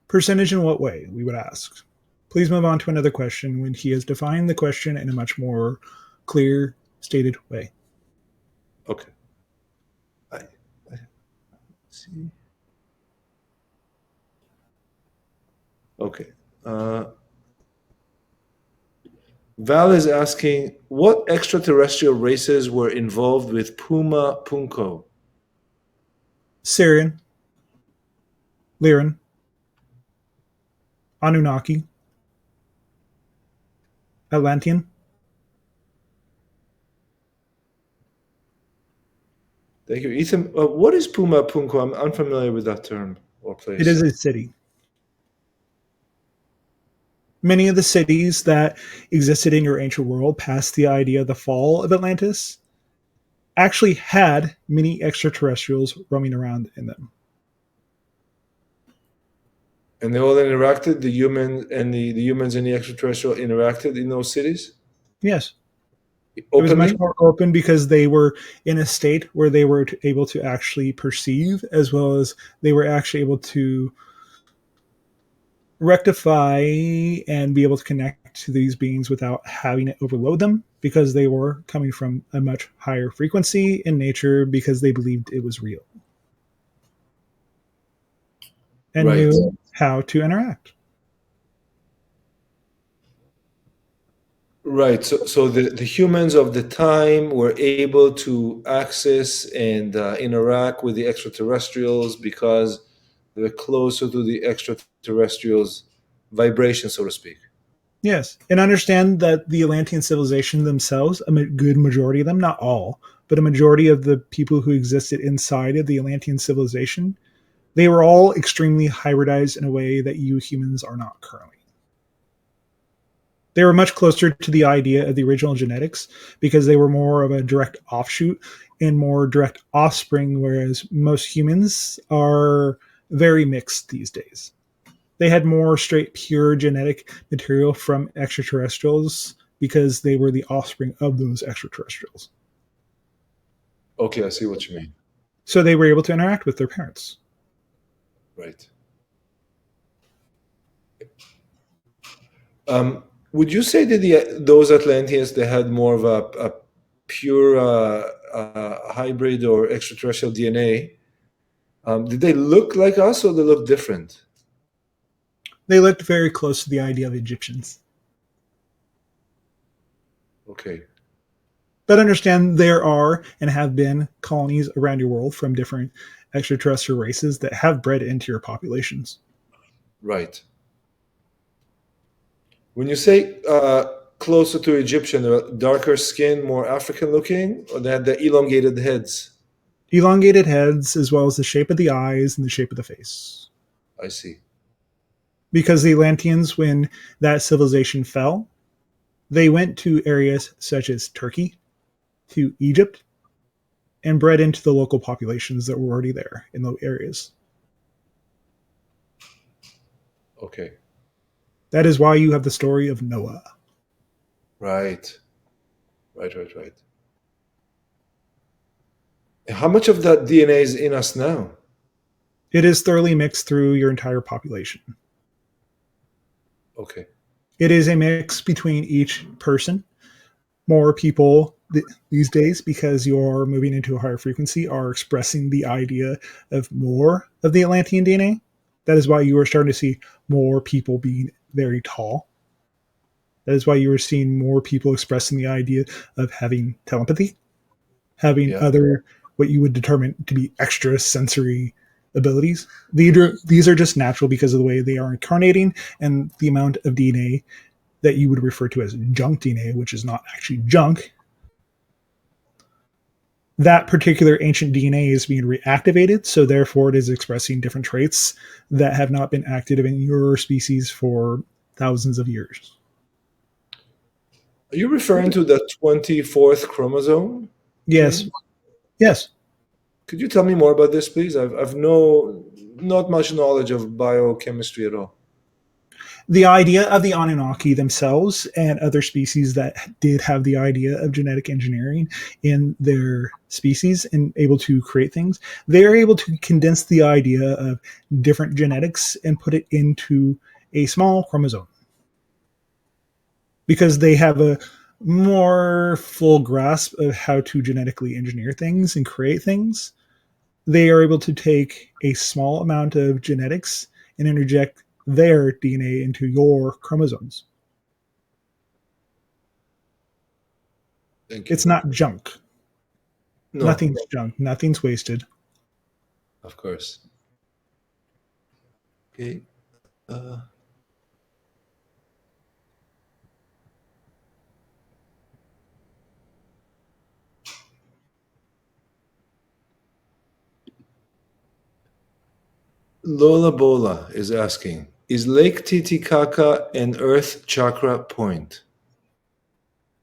Percentage in what way, we would ask. Please move on to another question when he has defined the question in a much more clear, stated way. Okay. I see. Okay. Val is asking, what extraterrestrial races were involved with Puma Punko? Syrian, Lyran, Anunnaki, Atlantean. Thank you. Ethan, what is Puma Punko? I'm unfamiliar with that term or It is place. a city. Many of the cities that existed in your ancient world past the idea of the fall of Atlantis actually had many extraterrestrials roaming around in them. And they all interacted, the humans and the humans and the extraterrestrial interacted in those cities Yes, it was much openly? more open because they were in a state where they were able to actually perceive, as well as they were actually able to rectify and be able to connect to these beings without having it overload them because they were coming from a much higher frequency in nature because they believed it was real and Right. knew how to interact. Right. So the humans of the time were able to access and interact with the extraterrestrials because they're closer to the extraterrestrials' vibration, so to speak. Yes, and understand that the Atlantean civilization themselves, a good majority of them, not all, but a majority of the people who existed inside of the Atlantean civilization, they were all extremely hybridized in a way that you humans are not currently. They were much closer to the idea of the original genetics because they were more of a direct offshoot and more direct offspring, whereas most humans are very mixed these days. They had more straight, pure genetic material from extraterrestrials because they were the offspring of those extraterrestrials. Okay, I see what you mean. So they were able to interact with their parents. Right. Would you say that those Atlanteans they had more of a pure hybrid or extraterrestrial DNA? Did they look like us or they look different? They looked very close to the idea of Egyptians. Okay. But understand there are and have been colonies around your world from different extraterrestrial races that have bred into your populations. Right. When you say closer to Egyptian, darker skin, more African looking, or they had the elongated heads? Elongated heads, as well as the shape of the eyes and the shape of the face. I see. because the Atlanteans, when that civilization fell, they went to areas such as Turkey, to Egypt, and bred into the local populations that were already there in those areas. Okay. That is why you have the story of Noah. Right. Right. How much of that DNA is in us now? It is thoroughly mixed through your entire population. Okay. It is a mix between each person. More people these days, because you're moving into a higher frequency, are expressing the idea of more of the Atlantean DNA. That is why you are starting to see more people being very tall. That is why you are seeing more people expressing the idea of having telepathy, having Yeah. other what you would determine to be extra sensory abilities. These are just natural because of the way they are incarnating and the amount of DNA that you would refer to as junk DNA, which is not actually junk. That particular ancient DNA is being reactivated, so therefore it is expressing different traits that have not been active in your species for thousands of years. Are you referring to the 24th chromosome, Yes, Jim? yes. Could you tell me more about this, please? I've no not much knowledge of biochemistry at all. The idea of the Anunnaki themselves and other species that did have the idea of genetic engineering in their species and able to create things, they are able to condense the idea of different genetics and put it into a small chromosome because they have a more full grasp of how to genetically engineer things and create things. They are able to take a small amount of genetics and interject their DNA into your chromosomes. Thank you. It's not junk. No, Nothing's junk. Nothing's wasted. of course. Okay. Uh, Lola Bola is asking, is Lake Titicaca an Earth chakra point?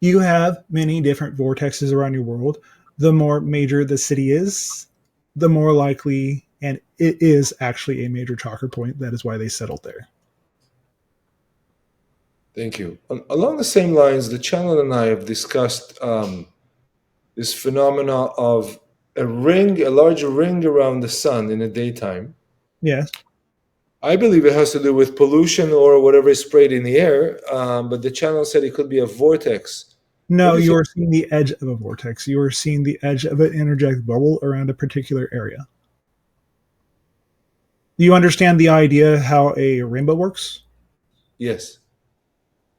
You have many different vortexes around your world. The more major the city is, the more likely, and it is actually a major chakra point. That is why they settled there. Thank you. Along the same lines, the channel and I have discussed this phenomena of a large ring around the sun in the daytime. Yes. I believe it has to do with pollution or whatever is sprayed in the air, but the channel said it could be a vortex. What No, do you you think? are seeing the edge of a vortex. You are seeing the edge of an energetic bubble around a particular area. Do you understand the idea how a rainbow works? Yes.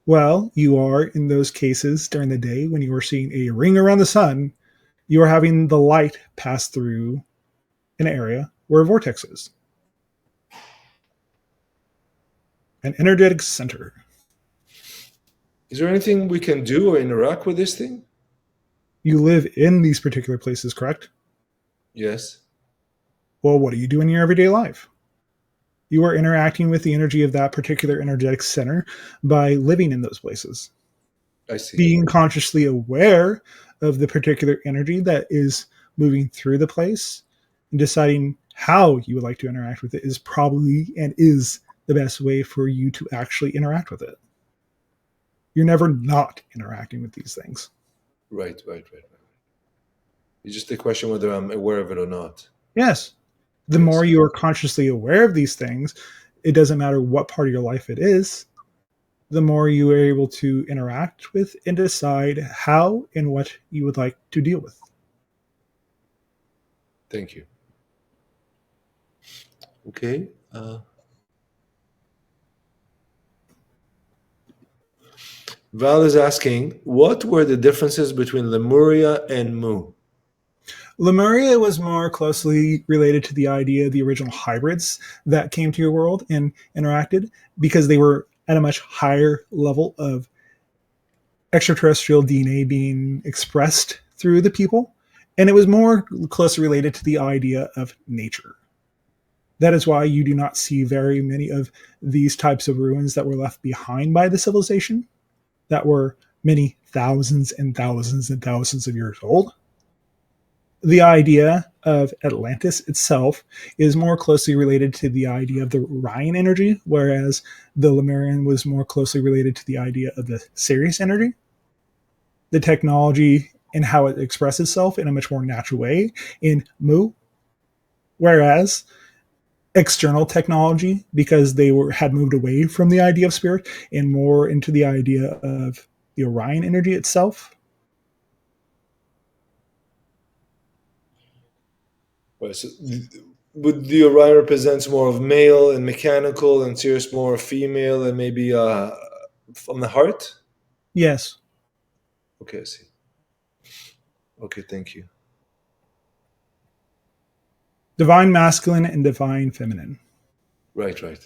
Well, you are in those cases during the day when you are seeing a ring around the sun, you are having the light pass through an area where a vortex is, an energetic center. Is there anything we can do or interact with this thing? You live in these particular places, correct? Yes. Well, what do you do in your everyday life? You are interacting with the energy of that particular energetic center by living in those places, I see. being consciously aware of the particular energy that is moving through the place and deciding how you would like to interact with it is probably and is the best way for you to actually interact with it. You're never not interacting with these things. Right. It's just a question whether I'm aware of it or not. Yes. The Yes. more you are consciously aware of these things, it doesn't matter what part of your life it is, the more you are able to interact with and decide how and what you would like to deal with. Thank you. Okay. Val is asking, what were the differences between Lemuria and Mu? Lemuria was more closely related to the idea of the original hybrids that came to your world and interacted because they were at a much higher level of extraterrestrial DNA being expressed through the people. And it was more closely related to the idea of nature. That is why you do not see very many of these types of ruins that were left behind by the civilization that were many thousands and thousands and thousands of years old. The idea of Atlantis itself is more closely related to the idea of the Orion energy, whereas the Lemurian was more closely related to the idea of the Sirius energy. The technology and how it expresses itself in a much more natural way in Mu, whereas external technology, because they had moved away from the idea of spirit and more into the idea of the Orion energy itself. Right. So would the Orion represents more of male and mechanical, and Sirius more female and maybe from the heart? Yes. Okay, I see. Okay, thank you. Divine masculine and divine feminine. Right, right.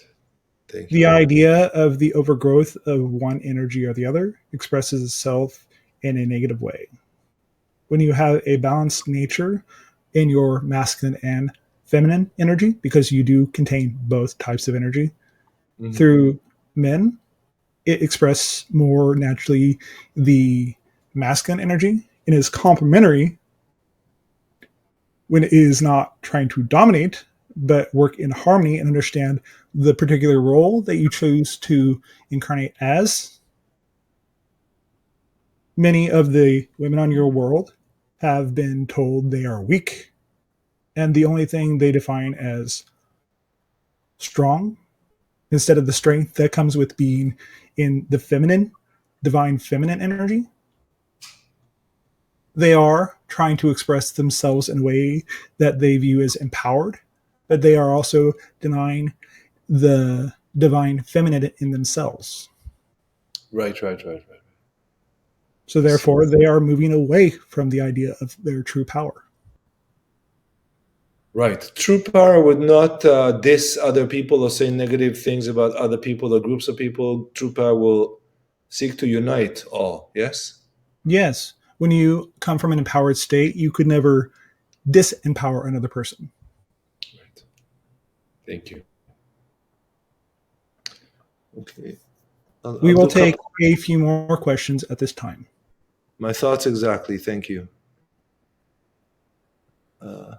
Thank The you. idea of the overgrowth of one energy or the other expresses itself in a negative way. When you have a balanced nature in your masculine and feminine energy, because you do contain both types of energy, Mhm. through men, it expresses more naturally the masculine energy and is complementary when it is not trying to dominate, but work in harmony and understand the particular role that you choose to incarnate as. Many of the women on your world have been told they are weak, and the only thing they define as strong, instead of the strength that comes with being in the feminine, divine feminine energy, they are trying to express themselves in a way that they view as empowered, but they are also denying the divine feminine in themselves. Right, right, right, right. So I see. therefore, they are moving away from the idea of their true power. Right. True power would not diss other people or say negative things about other people or groups of people. True power will seek to unite all. Yes? Yes, when you come from an empowered state, you could never disempower another person. Right. Thank you. Okay. We I'll will do a take couple. a few more questions at this time. My thoughts exactly. Thank you. Uh,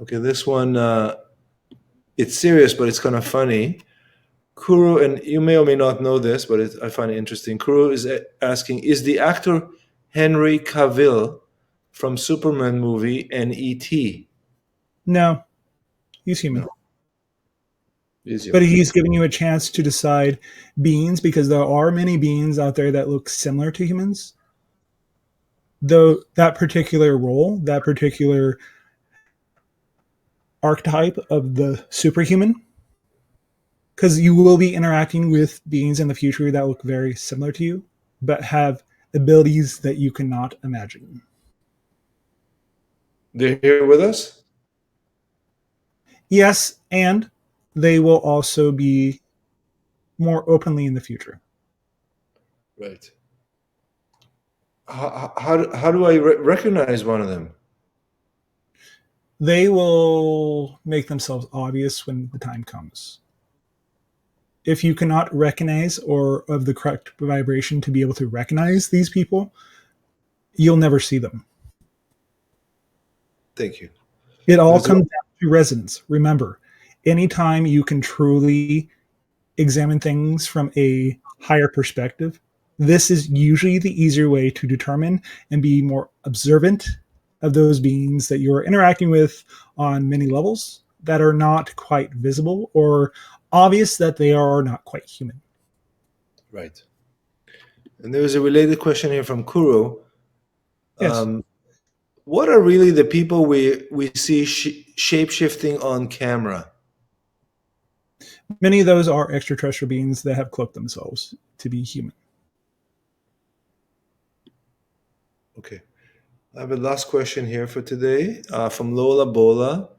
okay, this one, it's serious, but it's kind of funny. Kuro, and you may or may not know this, but I find it interesting. Kuro is asking, is the actor Henry Cavill from Superman movie and E.T.? No, he's human. No, is But human. he's giving you a chance to decide beings because there are many beings out there that look similar to humans. Though that particular role, that particular archetype of the superhuman, because you will be interacting with beings in the future that look very similar to you, but have abilities that you cannot imagine. They're here with us? Yes, and they will also be more openly in the future. Right. How do I recognize one of them? They will make themselves obvious when the time comes. If you cannot recognize or of the correct vibration to be able to recognize these people, you'll never see them. Thank you. It all There's a, comes down to resonance. Remember, anytime you can truly examine things from a higher perspective, this is usually the easier way to determine and be more observant of those beings that you're interacting with on many levels that are not quite visible or obvious that they are not quite human. right. And there's a related question here from Kuro. Yes, Um, what are really the people we see shape shifting on camera? many of those are extraterrestrial beings that have cloaked themselves to be human. Okay. I have a last question here for today from Lola Bola.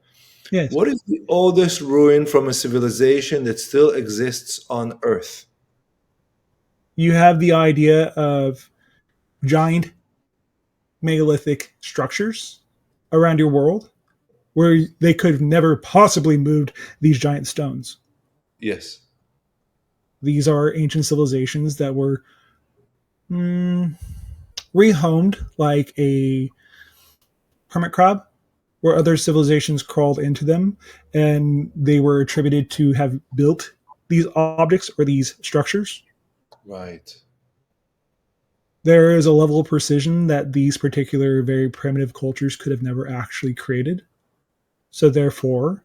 Yes, What is the oldest ruin from a civilization that still exists on Earth? you have the idea of giant megalithic structures around your world where they could have never possibly moved these giant stones. Yes. These are ancient civilizations that were rehomed like a hermit crab, where other civilizations crawled into them, and they were attributed to have built these objects or these structures. Right. There is a level of precision that these particular very primitive cultures could have never actually created. So therefore,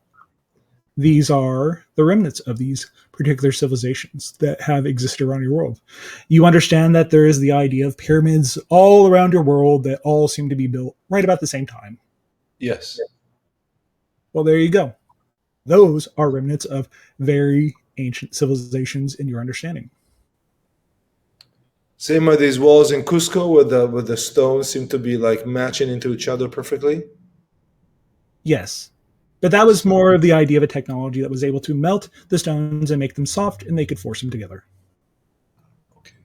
these are the remnants of these particular civilizations that have existed around your world. You understand that there is the idea of pyramids all around your world that all seem to be built right about the same time. Yes. Well, there you go. Those are remnants of very ancient civilizations in your understanding. Same are these walls in Cusco where the stones seem to be like matching into each other perfectly. Yes. But that was more of the idea of a technology that was able to melt the stones and make them soft, and they could force them together. Okay.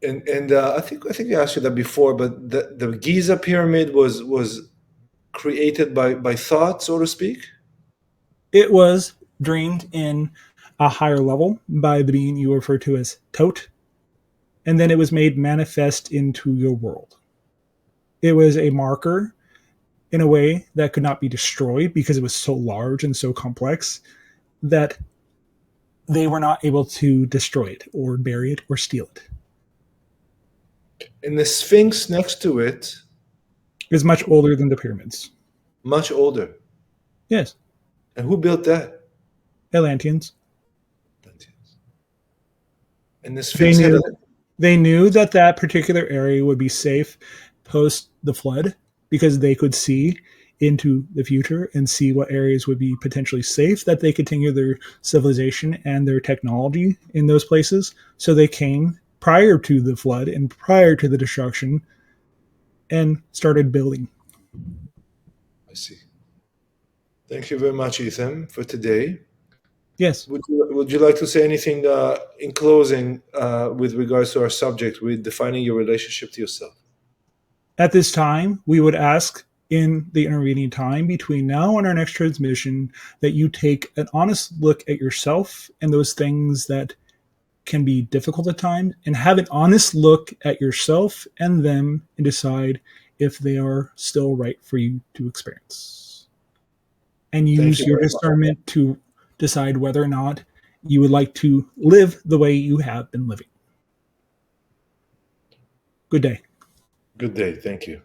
And I think I asked you that before, but the Giza pyramid was created by thought, so to speak. It was dreamed in a higher level by the being you refer to as Tote, and then it was made manifest into your world. It was a marker in a way that could not be destroyed because it was so large and so complex that they were not able to destroy it or bury it or steal it. And the Sphinx next to it, It is much older than the pyramids. much older. Yes, And who built that? Atlanteans. And the They Sphinx had a knew they knew that that particular area would be safe post the flood because they could see into the future and see what areas would be potentially safe that they continue their civilization and their technology in those places. So they came prior to the flood and prior to the destruction and started building. I see. Thank you very much, Ethan, for today. Yes. Would you like to say anything in closing with regards to our subject, with defining your relationship to yourself? At this time, we would ask in the intervening time between now and our next transmission that you take an honest look at yourself and those things that can be difficult at times, and have an honest look at yourself and them and decide if they are still right for you to experience. And Thank use you your very much. discernment to decide whether or not you would like to live the way you have been living. Good day. Good day. Thank you.